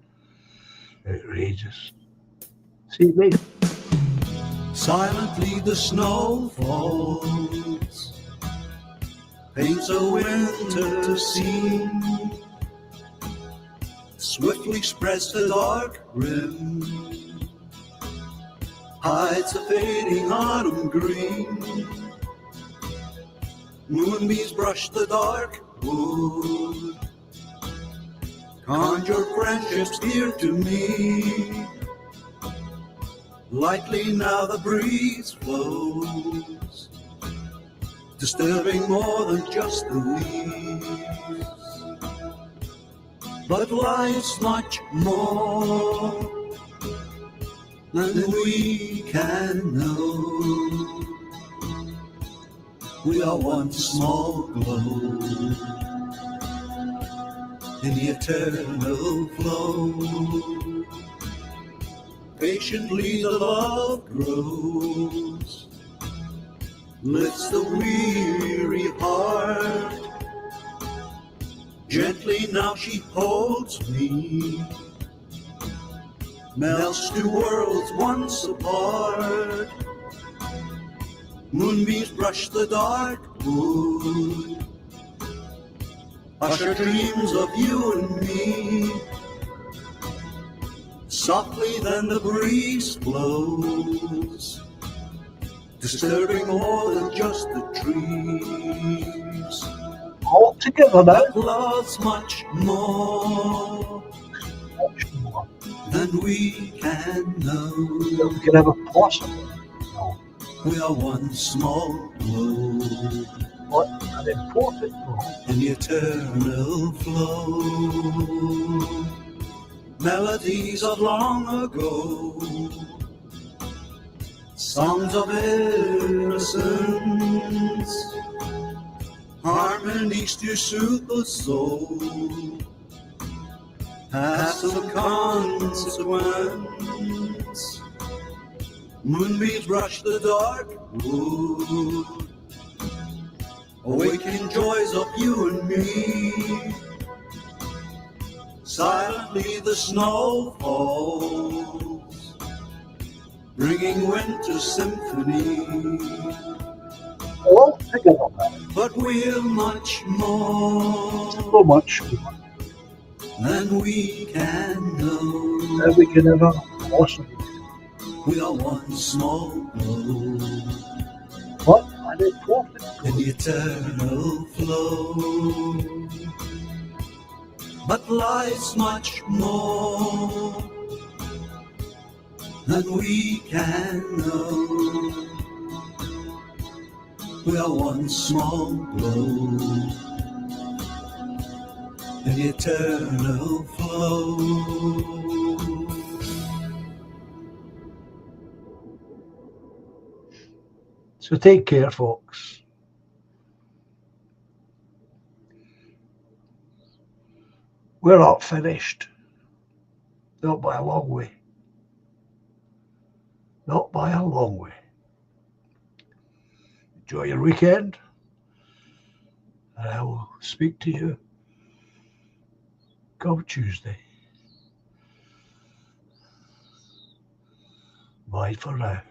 outrageous. See you later. Silently the snow falls, paints a winter scene, swiftly spreads the dark rim, hides a fading autumn green. Moonbeams brush the dark wood, conjure friendships dear to me. Lightly now the breeze flows, disturbing more than just the leaves. But life's much more than we can know. We are one small glow in the eternal flow. Patiently the love grows, lifts the weary heart. Gently now she holds me, melts two worlds once apart. Moonbeams brush the dark wood, usher dreams of you and me. Softly then the breeze blows, disturbing more than just the trees. All together now. But love's much more than we can know. We can have a possible. We are one small glow What an important role. in the eternal flow. Melodies of long ago, songs of innocence, harmonies to soothe the soul, have some consequence. Moonbeams brush the dark wood, awakening joys of you and me. Silently the snow falls, bringing winter symphony. All together now. But we're much more So much more than we can know. than we can ever possibly. We are one small glow What an an important in the goal. eternal flow. But life's much more than we can know. We are one small blow in the eternal flow. So take care, folks. We're not finished. Not by a long way. Not by a long way. Enjoy your weekend, and I will speak to you come Tuesday. Bye for now.